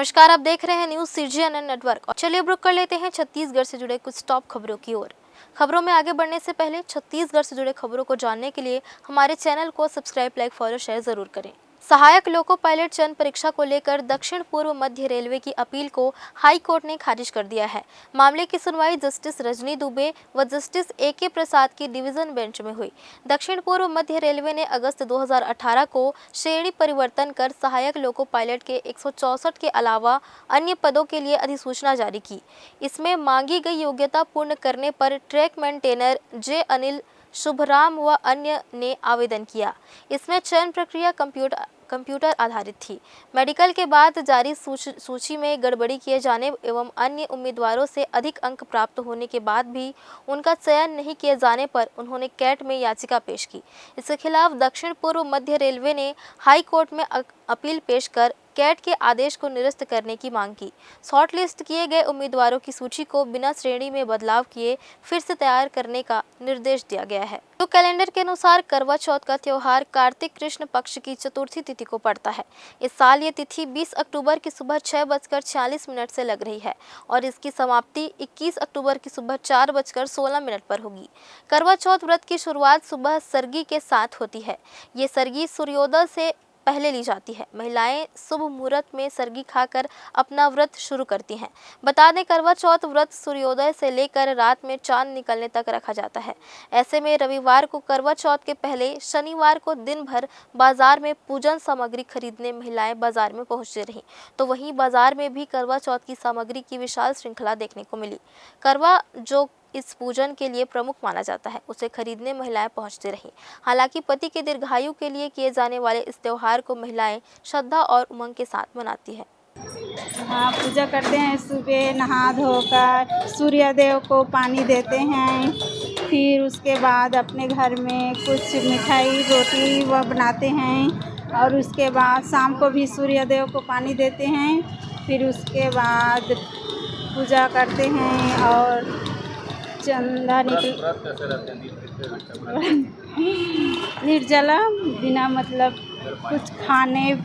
नमस्कार, आप देख रहे हैं न्यूज CGNN नेटवर्क। और चलिए अब रुक कर लेते हैं छत्तीसगढ़ से जुड़े कुछ टॉप खबरों की ओर। खबरों में आगे बढ़ने से पहले छत्तीसगढ़ से जुड़े खबरों को जानने के लिए हमारे चैनल को सब्सक्राइब, लाइक, फॉलो, शेयर जरूर करें। सहायक लोको पायलट चयन परीक्षा को लेकर दक्षिण पूर्व मध्य रेलवे की अपील को हाई कोर्ट ने खारिज कर दिया है। मामले की सुनवाई जस्टिस रजनी दुबे व जस्टिस AK प्रसाद की डिवीजन बेंच में हुई। दक्षिण पूर्व मध्य रेलवे ने अगस्त 2018 को श्रेणी परिवर्तन कर सहायक लोको पायलट के 164 के अलावा अन्य पदों के लिए अधिसूचना जारी की। इसमें मांगी गई योग्यता पूर्ण करने पर ट्रैक मेंटेनर J अनिल शुभराम व अन्य ने आवेदन किया। इसमें चयन प्रक्रिया कंप्यूटर आधारित थी। मेडिकल के बाद जारी सूची में गड़बड़ी किए जाने एवं अन्य उम्मीदवारों से अधिक अंक प्राप्त होने के बाद भी उनका चयन नहीं किए जाने पर उन्होंने कैट में याचिका पेश की। इसके खिलाफ दक्षिण पूर्व मध्य रेलवे ने हाई कोर्ट में अपील पेश कर कैट के आदेश को निरस्त करने की मांग की। शॉर्टलिस्ट किए गए उम्मीदवारों की सूची को बिना श्रेणी में बदलाव किए फिर से तैयार करने का निर्देश दिया गया है। तो कैलेंडर के अनुसार करवा चौथ का त्योहार कार्तिक कृष्ण पक्ष की चतुर्थी तिथि को पड़ता है। इस साल ये तिथि 20 अक्टूबर की सुबह 6:46 से लग रही है और इसकी समाप्ति 21 अक्टूबर की सुबह 4:16 पर होगी। करवा चौथ व्रत की शुरुआत सुबह सरगी के साथ होती है। ये सरगी सूर्योदय से पहले ली जाती है। महिलाएं शुभ मुहूर्त में सरगी खाकर अपना व्रत शुरू करती हैं। बता दें, करवा चौथ व्रत सूर्योदय से लेकर रात में चांद निकलने तक रखा जाता है। ऐसे में रविवार को करवा चौथ के पहले शनिवार को दिन भर बाजार में पूजन सामग्री खरीदने महिलाएं बाजार में पहुंचती रहीं, तो वहीं बाजार में भी करवा चौथ की सामग्री की विशाल श्रृंखला देखने को मिली। करवा जो इस पूजन के लिए प्रमुख माना जाता है, उसे खरीदने महिलाएं पहुंचती रहीं। हालांकि पति के दीर्घायु के लिए किए जाने वाले इस त्योहार को महिलाएं श्रद्धा और उमंग के साथ मनाती है। हाँ, पूजा करते हैं। सुबह नहा धोकर सूर्य देव को पानी देते हैं। फिर उसके बाद अपने घर में कुछ मिठाई रोटी वह बनाते हैं और उसके बाद शाम को भी सूर्य देव को पानी देते हैं। फिर उसके बाद पूजा करते हैं और चंदा निर्जला, बिना मतलब कुछ खाने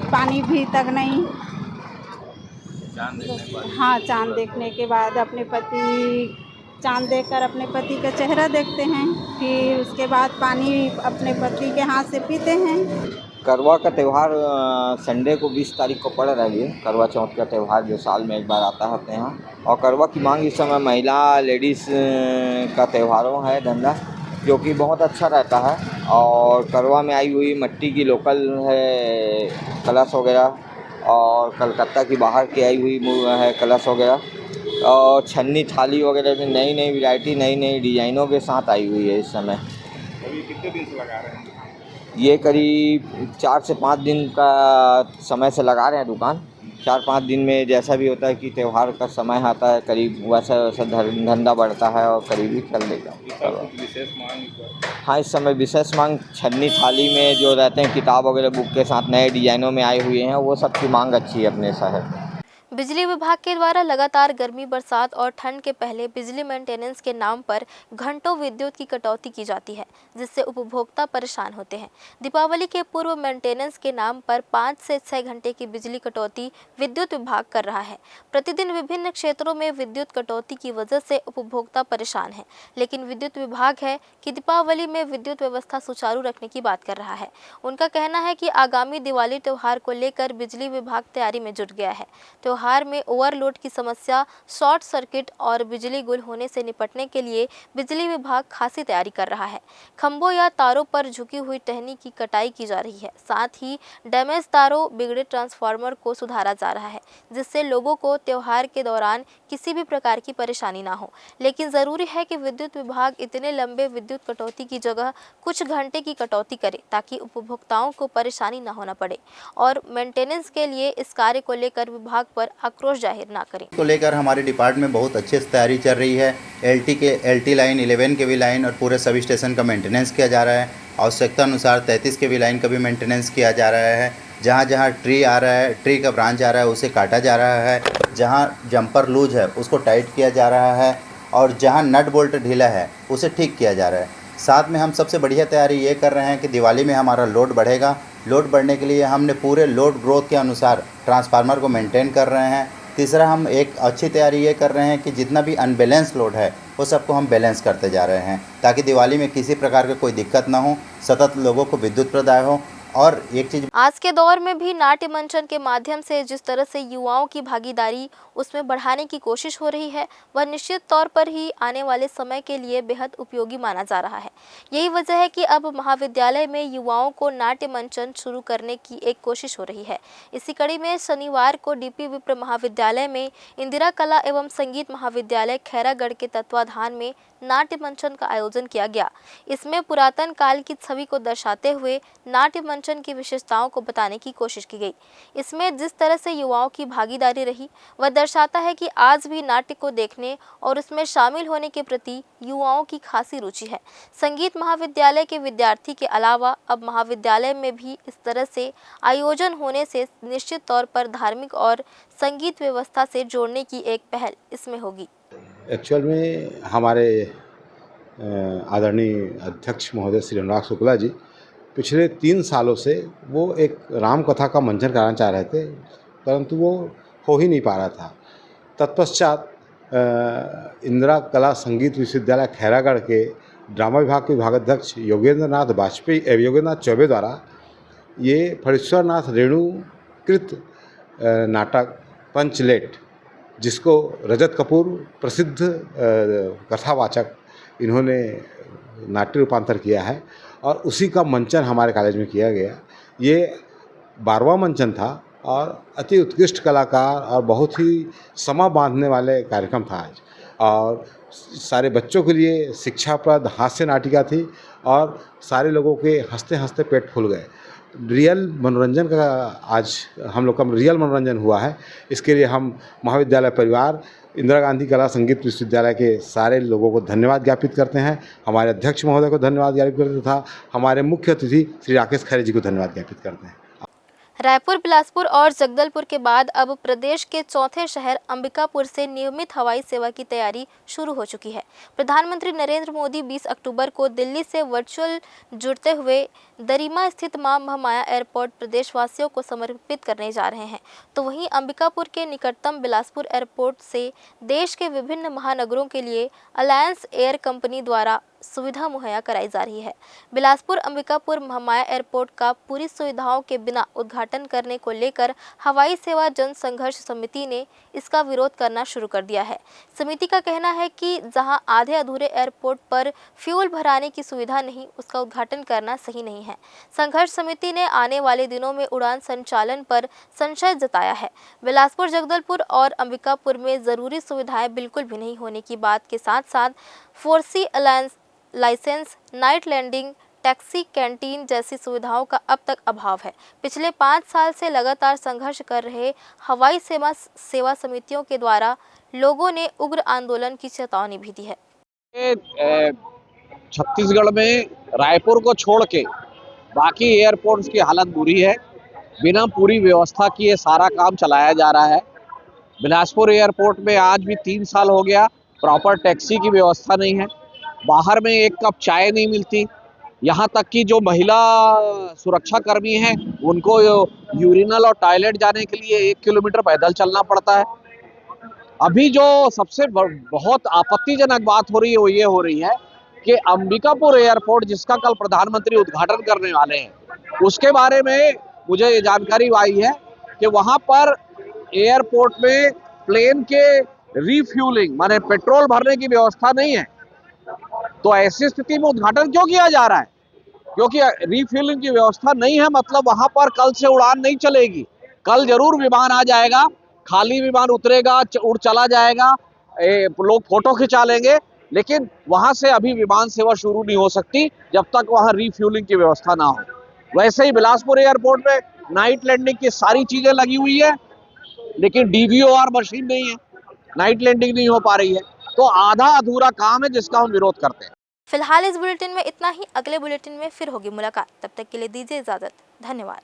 पानी भी तक नहीं। हाँ, चांद देखने के बाद अपने पति चांद देखकर अपने पति का चेहरा देखते हैं। फिर उसके बाद पानी अपने पति के हाथ से पीते हैं। करवा का त्यौहार संडे को 20 तारीख को पड़ रही है। करवा चौथ का त्यौहार जो साल में एक बार आता है अपने यहाँ। और करवा की मांग इस समय महिला लेडीज़ का त्यौहारों है धंधा, जो कि बहुत अच्छा रहता है। और करवा में आई हुई मिट्टी की लोकल है कलश वगैरह, और कलकत्ता की बाहर की आई हुई है कलश वगैरह, और छन्नी थाली वगैरह भी नई नई वैरायटी नई नई डिज़ाइनों के साथ आई हुई है इस समय। अभी कितने दिन से लगा रहे हैं? ये करीब 4 से 5 दिन का समय से लगा रहे हैं दुकान। 4-5 दिन में जैसा भी होता है कि त्यौहार का समय आता है, करीब वैसा धंधा बढ़ता है और करीब ही चल देगा। विशेष मांग? हाँ, इस समय विशेष मांग छन्नी थाली में जो रहते हैं किताब वगैरह बुक के साथ नए डिज़ाइनों में आए हुए हैं, वो सब की मांग अच्छी है अपने शहर। बिजली विभाग के द्वारा लगातार गर्मी, बरसात और ठंड के पहले बिजली मेंटेनेंस के नाम पर घंटों विद्युत की कटौती की जाती है, जिससे उपभोक्ता परेशान होते हैं। दीपावली के पूर्व मेंटेनेंस के नाम पर 5 से 6 घंटे की बिजली कटौती विद्युत विभाग कर रहा है। प्रतिदिन विभिन्न क्षेत्रों में विद्युत कटौती की वजह से उपभोक्ता परेशान है, लेकिन विद्युत विभाग है कि दीपावली में विद्युत व्यवस्था सुचारू रखने की बात कर रहा है। उनका कहना है कि आगामी दिवाली त्योहार को लेकर बिजली विभाग तैयारी में जुट गया है। त्योहार में ओवरलोड की समस्या, शॉर्ट सर्किट और बिजली गुल होने से निपटने के लिए बिजली विभाग खासी तैयारी कर रहा है। खंभों या तारों पर झुकी हुई टहनी की कटाई की जा रही है। साथ ही डैमेज तारों, बिगड़े ट्रांसफार्मर को सुधारा जा रहा है, जिससे लोगों को त्योहार के दौरान किसी भी प्रकार की परेशानी ना हो। लेकिन जरूरी है कि विद्युत विभाग इतने लंबे विद्युत कटौती की जगह कुछ घंटे की कटौती करे, ताकि उपभोक्ताओं को परेशानी न होना पड़े और मेंटेनेंस के लिए इस कार्य को लेकर विभाग पर आक्रोश जाहिर ना करें। को लेकर हमारे डिपार्टमेंट में बहुत अच्छे से तैयारी चल रही है। LT लाइन, 11 के भी लाइन और पूरे सभी स्टेशन का मेंटेनेंस किया जा रहा है। आवश्यकता अनुसार 33 के भी लाइन का भी मेंटेनेंस किया जा रहा है। जहाँ जहाँ ट्री आ रहा है, ट्री का ब्रांच आ रहा है, उसे काटा जा रहा है। जहाँ जंपर लूज है उसको टाइट किया जा रहा है और जहाँ नट बोल्ट ढीला है उसे ठीक किया जा रहा है। साथ में हम सबसे बढ़िया तैयारी ये कर रहे हैं कि दिवाली में हमारा लोड बढ़ेगा लोड बढ़ने के लिए हमने पूरे लोड ग्रोथ के अनुसार ट्रांसफार्मर को मेंटेन कर रहे हैं। तीसरा, हम एक अच्छी तैयारी ये कर रहे हैं कि जितना भी अनबैलेंस लोड है वो सबको हम बैलेंस करते जा रहे हैं, ताकि दिवाली में किसी प्रकार की कोई दिक्कत ना हो, सतत लोगों को विद्युत प्रदाय हो। और एक चीज़, आज के दौर में भी नाट्य मंचन के माध्यम से जिस तरह से युवाओं की भागीदारी उसमें बढ़ाने की कोशिश हो रही है, वह निश्चित तौर पर ही आने वाले समय के लिए बेहद उपयोगी माना जा रहा है। यही वजह है कि अब महाविद्यालय में युवाओं को नाट्य मंचन शुरू करने की एक कोशिश हो रही है। इसी कड़ी में शनिवार को डीपी विप्र महाविद्यालय में इंदिरा कला एवं संगीत महाविद्यालय खैरागढ़ के तत्वाधान में नाट्य मंचन का आयोजन किया गया। इसमें पुरातन काल की छवि को दर्शाते हुए नाट्य मंचन की विशेषताओं को बताने की कोशिश की गई। इसमें जिस तरह से युवाओं की भागीदारी रही वह दर्शाता है कि आज भी नाट्य को देखने और उसमें शामिल होने के प्रति युवाओं की खासी रुचि है। संगीत महाविद्यालय के विद्यार्थी के अलावा अब महाविद्यालय में भी इस तरह से आयोजन होने से निश्चित तौर पर धार्मिक और संगीत व्यवस्था से जोड़ने की एक पहल इसमें होगी। एक्चुअल में हमारे आदरणीय अध्यक्ष महोदय श्री अनुराग शुक्ला जी पिछले 3 सालों से वो एक राम कथा का मंचन कराना चाह रहे थे, परंतु वो हो ही नहीं पा रहा था। तत्पश्चात इंदिरा कला संगीत विश्वविद्यालय खैरागढ़ के ड्रामा विभाग के विभागाध्यक्ष योगेंद्र नाथ चौबे द्वारा ये फणीश्वरनाथ रेणुकृत नाटक पंचलेट, जिसको रजत कपूर प्रसिद्ध कथावाचक इन्होंने नाट्य रूपांतर किया है और उसी का मंचन हमारे कॉलेज में किया गया। ये 12वां मंचन था और अति उत्कृष्ट कलाकार और बहुत ही समा बांधने वाले कार्यक्रम था आज, और सारे बच्चों के लिए शिक्षाप्रद हास्य नाटिका थी और सारे लोगों के हंसते हंसते पेट फूल गए। रियल मनोरंजन का आज हम लोग का रियल मनोरंजन हुआ है। इसके लिए हम महाविद्यालय परिवार इंदिरा गांधी कला संगीत विश्वविद्यालय के सारे लोगों को धन्यवाद ज्ञापित करते हैं। हमारे अध्यक्ष महोदय को धन्यवाद ज्ञापित करते तथा हमारे मुख्य अतिथि श्री राकेश खैरे जी को धन्यवाद ज्ञापित करते हैं। रायपुर, बिलासपुर और जगदलपुर के बाद अब प्रदेश के चौथे शहर अंबिकापुर से नियमित हवाई सेवा की तैयारी शुरू हो चुकी है। प्रधानमंत्री नरेंद्र मोदी 20 अक्टूबर को दिल्ली से वर्चुअल जुड़ते हुए दरिमा स्थित मां महामाया एयरपोर्ट प्रदेशवासियों को समर्पित करने जा रहे हैं, तो वहीं अंबिकापुर के निकटतम बिलासपुर एयरपोर्ट से देश के विभिन्न महानगरों के लिए अलायंस एयर कंपनी द्वारा सुविधा मुहैया कराई जा रही है। बिलासपुर अंबिकापुर महामाया एयरपोर्ट का पूरी सुविधाओं के बिना उद्घाटन करने को लेकर हवाई सेवा जन संघर्ष समिति ने इसका विरोध करना शुरू कर दिया है। समिति का कहना है कि जहां आधे अधूरे एयरपोर्ट पर फ्यूल भराने की सुविधा नहीं, उसका उद्घाटन करना सही नहीं है। संघर्ष समिति ने आने वाले दिनों में उड़ान संचालन पर संशय जताया है। बिलासपुर, जगदलपुर और अंबिकापुर में जरूरी सुविधाएं बिल्कुल भी नहीं होने की बात के साथ साथ 4C alliance licence, night landing, taxi, canteen जैसी सुविधाओं का अब तक अभाव है। पिछले 5 साल से लगातार संघर्ष कर रहे हवाई सेवा समितियों के द्वारा लोगों ने उग्र आंदोलन की चेतावनी भी दी है। छत्तीसगढ़ में रायपुर को छोड़ के बाकी एयरपोर्ट्स की हालत बुरी है। बिना पूरी व्यवस्था किए सारा काम चलाया जा रहा है। बिलासपुर एयरपोर्ट में आज भी 3 साल हो गया, प्रॉपर टैक्सी की व्यवस्था नहीं है। बाहर में एक कप चाय नहीं मिलती। यहाँ तक कि जो महिला सुरक्षा कर्मी हैं उनको यूरिनल और टॉयलेट जाने के लिए 1 किलोमीटर पैदल चलना पड़ता है। अभी जो सबसे बहुत आपत्तिजनक बात हो रही है वो ये हो रही है कि अंबिकापुर एयरपोर्ट, जिसका कल प्रधानमंत्री उद्घाटन करने वाले हैं, उसके बारे में मुझे ये जानकारी आई है कि वहाँ पर एयरपोर्ट में प्लेन के रिफ्यूलिंग माने पेट्रोल भरने की व्यवस्था नहीं है। तो ऐसी स्थिति में उद्घाटन क्यों किया जा रहा है? क्योंकि रिफ्यूलिंग की व्यवस्था नहीं है, मतलब वहां पर कल से उड़ान नहीं चलेगी। कल जरूर विमान आ जाएगा, खाली विमान उतरेगा, उड़ चला जाएगा, लोग फोटो खिंचा लेंगे, लेकिन वहां से अभी विमान सेवा शुरू नहीं हो सकती जब तक वहां रिफ्यूलिंग की व्यवस्था ना हो। वैसे ही बिलासपुर एयरपोर्ट में नाइट लैंडिंग की सारी चीजें लगी हुई है, लेकिन DVOR मशीन नहीं है, नाइट लैंडिंग नहीं हो पा रही है। तो आधा अधूरा काम है जिसका हम विरोध करते हैं। फिलहाल इस बुलेटिन में इतना ही। अगले बुलेटिन में फिर होगी मुलाकात। तब तक के लिए दीजिए इजाजत। धन्यवाद।